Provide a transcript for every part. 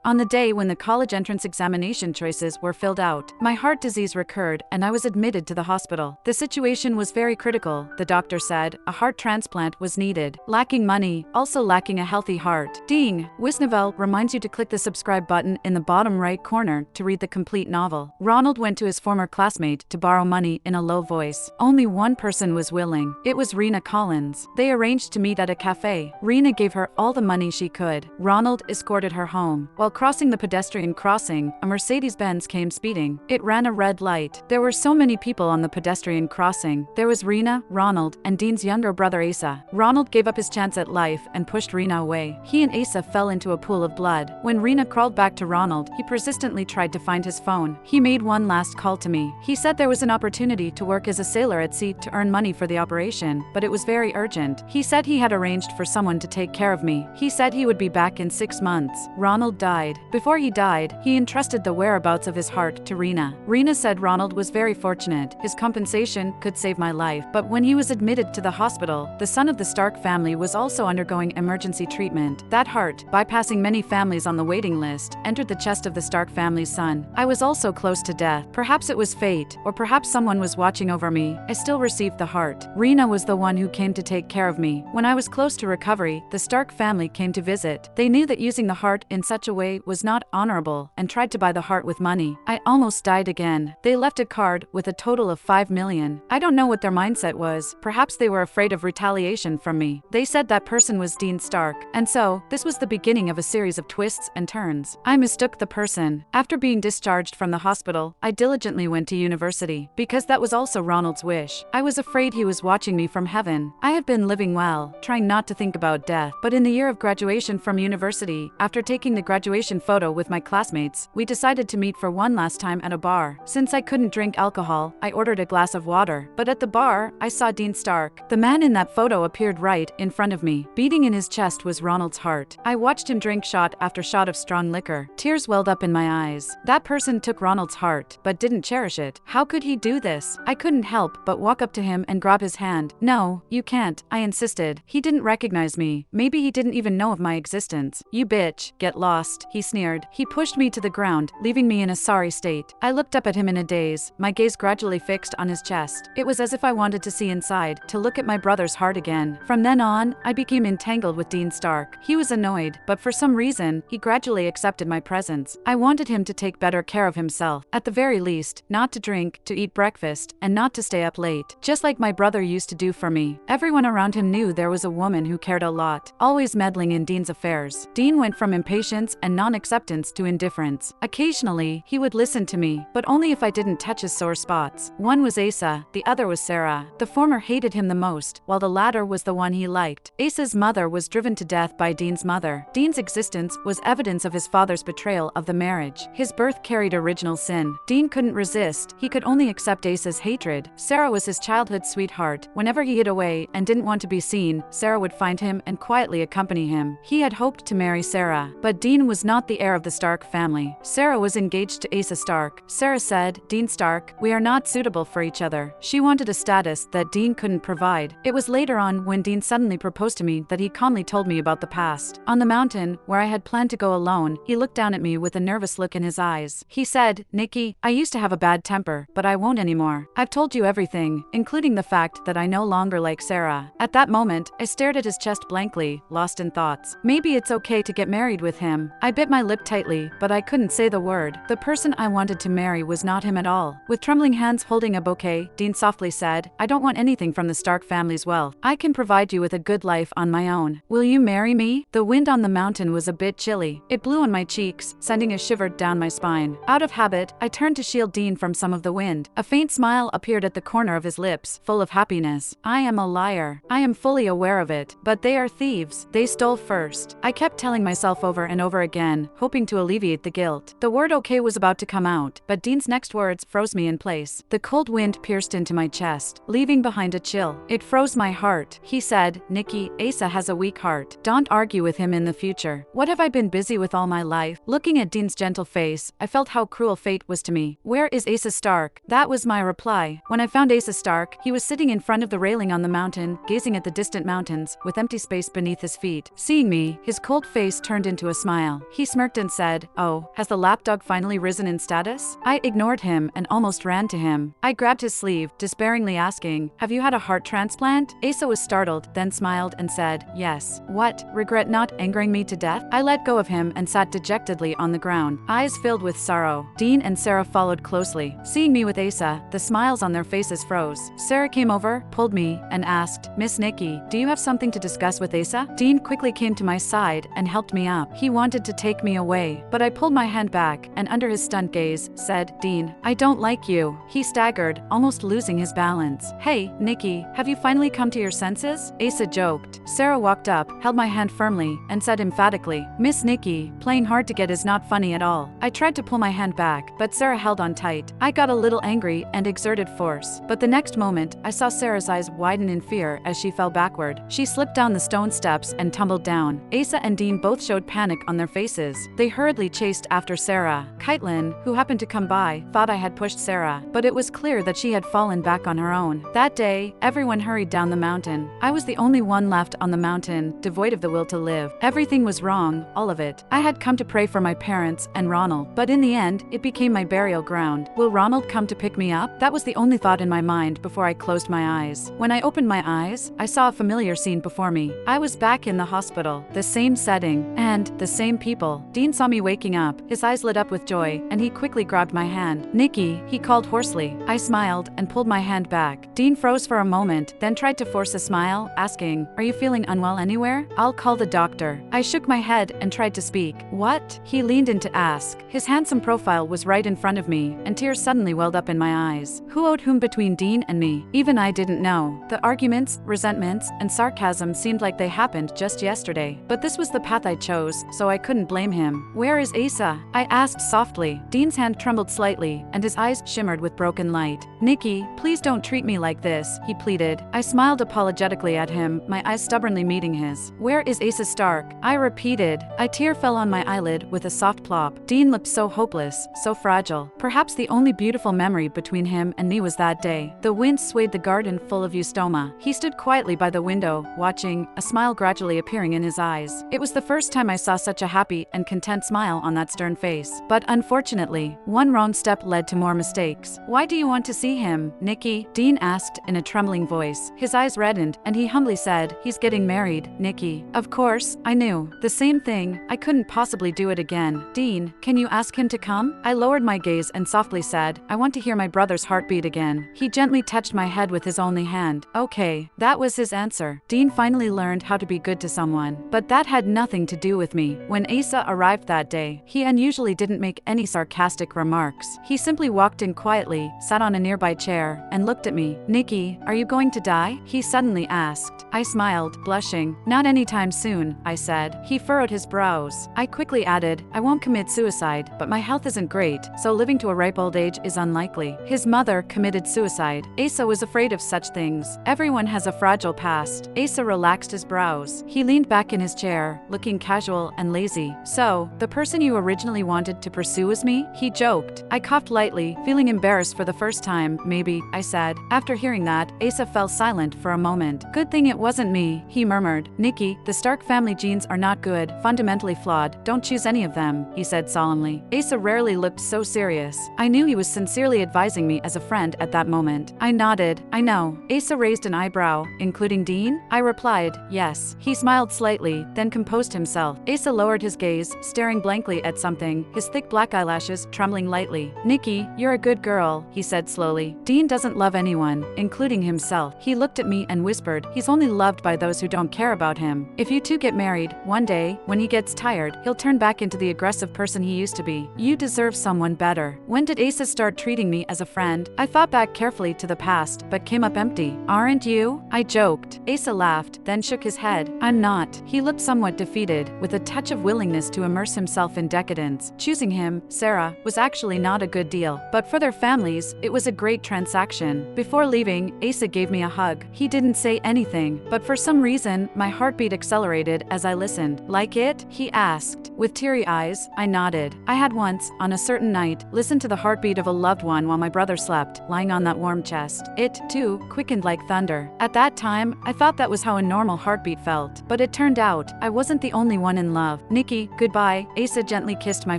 On the day when the college entrance examination choices were filled out, my heart disease recurred and I was admitted to the hospital. The situation was very critical, the doctor said. A heart transplant was needed. Lacking money, also lacking a healthy heart. Ding! Wisnovel reminds you to click the subscribe button in the bottom right corner to read the complete novel. Ronald went to his former classmate to borrow money in a low voice. Only one person was willing. It was Rena Collins. They arranged to meet at a cafe. Rena gave her all the money she could. Ronald escorted her home. While crossing the pedestrian crossing, a Mercedes-Benz came speeding. It ran a red light. There were so many people on the pedestrian crossing. There was Rena, Ronald, and Dean's younger brother Asa. Ronald gave up his chance at life and pushed Rena away. He and Asa fell into a pool of blood. When Rena crawled back to Ronald, he persistently tried to find his phone. He made one last call to me. He said there was an opportunity to work as a sailor at sea to earn money for the operation, but it was very urgent. He said he had arranged for someone to take care of me. He said he would be back in 6 months. Ronald died. Before he died, he entrusted the whereabouts of his heart to Rena. Rena said Ronald was very fortunate. His compensation could save my life. But when he was admitted to the hospital, the son of the Stark family was also undergoing emergency treatment. That heart, bypassing many families on the waiting list, entered the chest of the Stark family's son. I was also close to death. Perhaps it was fate, or perhaps someone was watching over me. I still received the heart. Rena was the one who came to take care of me. When I was close to recovery, the Stark family came to visit. They knew that using the heart in such a way was not honorable and tried to buy the heart with money. I almost died again. They left a card with a total of 5 million. I don't know what their mindset was. Perhaps they were afraid of retaliation from me. They said that person was Dean Stark. And so, this was the beginning of a series of twists and turns. I mistook the person. After being discharged from the hospital, I diligently went to university, because that was also Ronald's wish. I was afraid he was watching me from heaven. I have been living well, trying not to think about death. But in the year of graduation from university, after taking the graduation photo with my classmates, we decided to meet for one last time at a bar. Since I couldn't drink alcohol, I ordered a glass of water. But at the bar, I saw Dean Stark. The man in that photo appeared right in front of me. Beating in his chest was Ronald's heart. I watched him drink shot after shot of strong liquor. Tears welled up in my eyes. That person took Ronald's heart, but didn't cherish it. How could he do this? I couldn't help but walk up to him and grab his hand. No, you can't, I insisted. He didn't recognize me. Maybe he didn't even know of my existence. You bitch, get lost, he sneered. He pushed me to the ground, leaving me in a sorry state. I looked up at him in a daze, my gaze gradually fixed on his chest. It was as if I wanted to see inside, to look at my brother's heart again. From then on, I became entangled with Dean Stark. He was annoyed, but for some reason, he gradually accepted my presence. I wanted him to take better care of himself. At the very least, not to drink, to eat breakfast, and not to stay up late. Just like my brother used to do for me. Everyone around him knew there was a woman who cared a lot, always meddling in Dean's affairs. Dean went from impatience and non-acceptance to indifference. Occasionally, he would listen to me, but only if I didn't touch his sore spots. One was Asa, the other was Sarah. The former hated him the most, while the latter was the one he liked. Asa's mother was driven to death by Dean's mother. Dean's existence was evidence of his father's betrayal of the marriage. His birth carried original sin. Dean couldn't resist. He could only accept Asa's hatred. Sarah was his childhood sweetheart. Whenever he hid away and didn't want to be seen, Sarah would find him and quietly accompany him. He had hoped to marry Sarah, but Dean was not the heir of the Stark family. Sarah was engaged to Asa Stark. Sarah said, "Dean Stark, we are not suitable for each other." She wanted a status that Dean couldn't provide. It was later on when Dean suddenly proposed to me that he calmly told me about the past. On the mountain, where I had planned to go alone, he looked down at me with a nervous look in his eyes. He said, "Nikki, I used to have a bad temper, but I won't anymore. I've told you everything, including the fact that I no longer like Sarah." At that moment, I stared at his chest blankly, lost in thoughts. Maybe it's okay to get married with him. I bit my lip tightly, but I couldn't say the word. The person I wanted to marry was not him at all. With trembling hands holding a bouquet, Dean softly said, "I don't want anything from the Stark family's wealth. I can provide you with a good life on my own. Will you marry me?" The wind on the mountain was a bit chilly. It blew on my cheeks, sending a shiver down my spine. Out of habit, I turned to shield Dean from some of the wind. A faint smile appeared at the corner of his lips, full of happiness. "I am a liar. I am fully aware of it. But they are thieves. They stole first." I kept telling myself over and over again, hoping to alleviate the guilt. The word okay was about to come out, but Dean's next words froze me in place. The cold wind pierced into my chest, leaving behind a chill. It froze my heart. He said, "Nikki, Asa has a weak heart. Don't argue with him in the future." What have I been busy with all my life? Looking at Dean's gentle face, I felt how cruel fate was to me. "Where is Asa Stark?" That was my reply. When I found Asa Stark, he was sitting in front of the railing on the mountain, gazing at the distant mountains, with empty space beneath his feet. Seeing me, his cold face turned into a smile. He smirked and said, "Oh, has the lapdog finally risen in status?" I ignored him and almost ran to him. I grabbed his sleeve, despairingly asking, "Have you had a heart transplant?" Asa was startled, then smiled and said, "Yes." "What? Regret not angering me to death?" I let go of him and sat dejectedly on the ground, eyes filled with sorrow. Dean and Sarah followed closely. Seeing me with Asa, the smiles on their faces froze. Sarah came over, pulled me, and asked, "Miss Nikki, do you have something to discuss with Asa?" Dean quickly came to my side and helped me up. He wanted to take me away, but I pulled my hand back and under his stunned gaze, said, "Dean, I don't like you." He staggered, almost losing his balance. "Hey, Nikki, have you finally come to your senses?" Asa joked. Sarah walked up, held my hand firmly, and said emphatically, "Miss Nikki, playing hard to get is not funny at all." I tried to pull my hand back, but Sarah held on tight. I got a little angry and exerted force, but the next moment, I saw Sarah's eyes widen in fear as she fell backward. She slipped down the stone steps and tumbled down. Asa and Dean both showed panic on their faces. They hurriedly chased after Sarah. Kaitlyn, who happened to come by, thought I had pushed Sarah, but it was clear that she had fallen back on her own. That day, everyone hurried down the mountain. I was the only one left on the mountain, devoid of the will to live. Everything was wrong, all of it. I had come to pray for my parents and Ronald, but in the end, it became my burial ground. Will Ronald come to pick me up? That was the only thought in my mind before I closed my eyes. When I opened my eyes, I saw a familiar scene before me. I was back in the hospital, the same setting, and the same people. Dean saw me waking up, his eyes lit up with joy, and he quickly grabbed my hand. "Nikki," he called hoarsely. I smiled and pulled my hand back. Dean froze for a moment, then tried to force a smile, asking, "Are you feeling unwell anywhere? I'll call the doctor." I shook my head and tried to speak. "What?" He leaned in to ask. His handsome profile was right in front of me, and tears suddenly welled up in my eyes. Who owed whom between Dean and me? Even I didn't know. The arguments, resentments, and sarcasm seemed like they happened just yesterday. But this was the path I chose, so I couldn't blame him. "Where is Asa?" I asked softly. Dean's hand trembled slightly, and his eyes shimmered with broken light. "Nikki, please don't treat me like this," he pleaded. I smiled apologetically at him, my eyes stubbornly meeting his. "Where is Asa Stark?" I repeated. A tear fell on my eyelid with a soft plop. Dean looked so hopeless, so fragile. Perhaps the only beautiful memory between him and me was that day. The wind swayed the garden full of eustoma. He stood quietly by the window, watching, a smile gradually appearing in his eyes. It was the first time I saw such a happy and content smile on that stern face. But unfortunately, one wrong step led to more mistakes. "Why do you want to see him, Nikki?" Dean asked in a trembling voice. His eyes reddened, and he humbly said, "He's getting married, Nikki." Of course, I knew. The same thing. I couldn't possibly do it again. "Dean, can you ask him to come?" I lowered my gaze and softly said, "I want to hear my brother's heartbeat again." He gently touched my head with his only hand. "Okay." That was his answer. Dean finally learned how to be good to someone. But that had nothing to do with me. When Asa arrived that day, he unusually didn't make any sarcastic remarks. He simply walked in quietly, sat on a nearby chair, and looked at me. "Nikki, are you going to die?" he suddenly asked. I smiled, blushing. "Not anytime soon," I said. He furrowed his brows. I quickly added, "I won't commit suicide, but my health isn't great, so living to a ripe old age is unlikely." His mother committed suicide. Asa was afraid of such things. Everyone has a fragile past. Asa relaxed his brows. He leaned back in his chair, looking casual and lazy. "So, the person you originally wanted to pursue was me?" he joked. I coughed lightly, feeling embarrassed for the first time. "Maybe," I said. After hearing that, Asa fell silent for a moment. "Good thing it wasn't me," he murmured. "Nikki, the Stark family genes are not good, fundamentally flawed. Don't choose any of them," he said solemnly. Asa rarely looked so serious. I knew he was sincerely advising me as a friend at that moment. I nodded. "I know." Asa raised an eyebrow. "Including Dean?" I replied, "Yes." He smiled slightly, then composed himself. Asa lowered his gaze, staring blankly at something, his thick black eyelashes trembling lightly. "Nikki, you're a good girl," he said slowly. "Dean doesn't love anyone, including himself." He looked at me and whispered, "He's only loved by those who don't care about him. If you two get married, one day, when he gets tired, he'll turn back into the aggressive person he used to be. You deserve someone better." When did Asa start treating me as a friend? I thought back carefully to the past, but came up empty. "Aren't you?" I joked. Asa laughed, then shook his head. "I'm not." He looked somewhat defeated, with a touch of willingness to immerse himself in decadence. Choosing him, Sarah, was actually not a good deal, but for their families, it was a great transaction. Before leaving, Asa gave me a hug. He didn't say anything, nothing, but for some reason, my heartbeat accelerated as I listened. Like it? He asked. With teary eyes, I nodded. I had once, on a certain night, listened to the heartbeat of a loved one while my brother slept, lying on that warm chest. It, too, quickened like thunder. At that time, I thought that was how a normal heartbeat felt. But it turned out, I wasn't the only one in love. Nikki, goodbye. Asa gently kissed my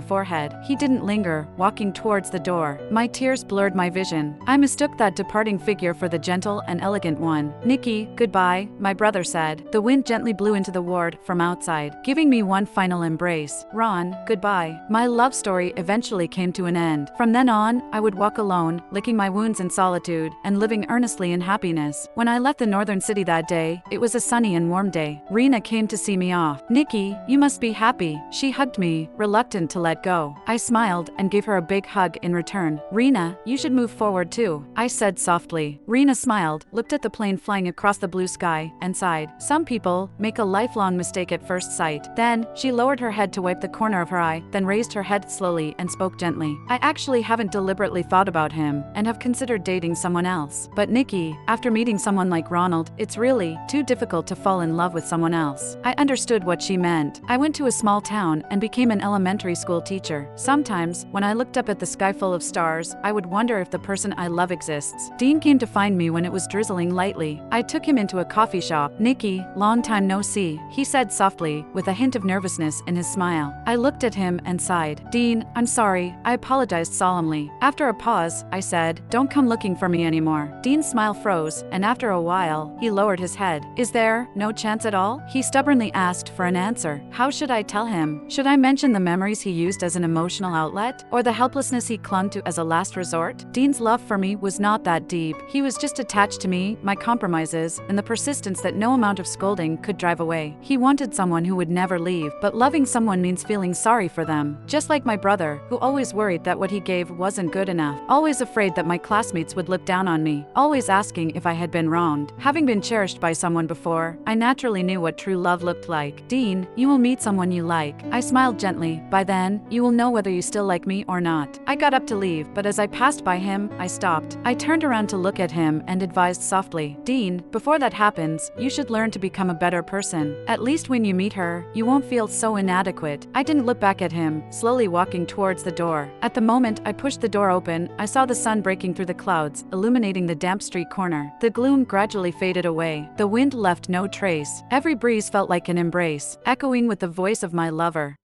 forehead. He didn't linger, walking towards the door. My tears blurred my vision. I mistook that departing figure for the gentle and elegant one. Nikki, goodbye, my brother said. The wind gently blew into the ward from outside, giving me one final embrace. Ron, goodbye. My love story eventually came to an end. From then on, I would walk alone, licking my wounds in solitude, and living earnestly in happiness. When I left the northern city that day, it was a sunny and warm day. Rena came to see me off. Nikki, you must be happy. She hugged me, reluctant to let go. I smiled and gave her a big hug in return. Rena, you should move forward too, I said softly. Rena smiled, looked at the plane flying across the blue sky, and sighed. Some people make a lifelong mistake at first sight. Then, she lowered her head to wipe the corner of her eye, then raised her head slowly and spoke gently. I actually haven't deliberately thought about him, and have considered dating someone else. But Nikki, after meeting someone like Ronald, it's really too difficult to fall in love with someone else. I understood what she meant. I went to a small town and became an elementary school teacher. Sometimes, when I looked up at the sky full of stars, I would wonder if the person I love exists. Dean came to find me when it was drizzling lightly. I took him into a coffee shop. Nikki, long time no see, he said softly, with a hint of nervousness in his smile. I looked at him and sighed. Dean, I'm sorry, I apologized solemnly. After a pause, I said, don't come looking for me anymore. Dean's smile froze, and after a while, he lowered his head. Is there no chance at all? He stubbornly asked for an answer. How should I tell him? Should I mention the memories he used as an emotional outlet? Or the helplessness he clung to as a last resort? Dean's love for me was not that deep. He was just attached to me, my compromises, and the persistence that no amount of scolding could drive away. He wanted someone who would never leave, but loving someone means feeling sorry for them. Just like my brother, who always worried that what he gave wasn't good enough. Always afraid that my classmates would look down on me. Always asking if I had been wronged. Having been cherished by someone before, I naturally knew what true love looked like. Dean, you will meet someone you like. I smiled gently. By then, you will know whether you still like me or not. I got up to leave, but as I passed by him, I stopped. I turned around to look at him and advised softly, Dean, before that happens, you should learn to become a better person. At least when you meet her, you won't feel so inadequate. I didn't look back at him, slowly walking towards the door. At the moment I pushed the door open, I saw the sun breaking through the clouds, illuminating the damp street corner. The gloom gradually faded away. The wind left no trace. Every breeze felt like an embrace, echoing with the voice of my lover.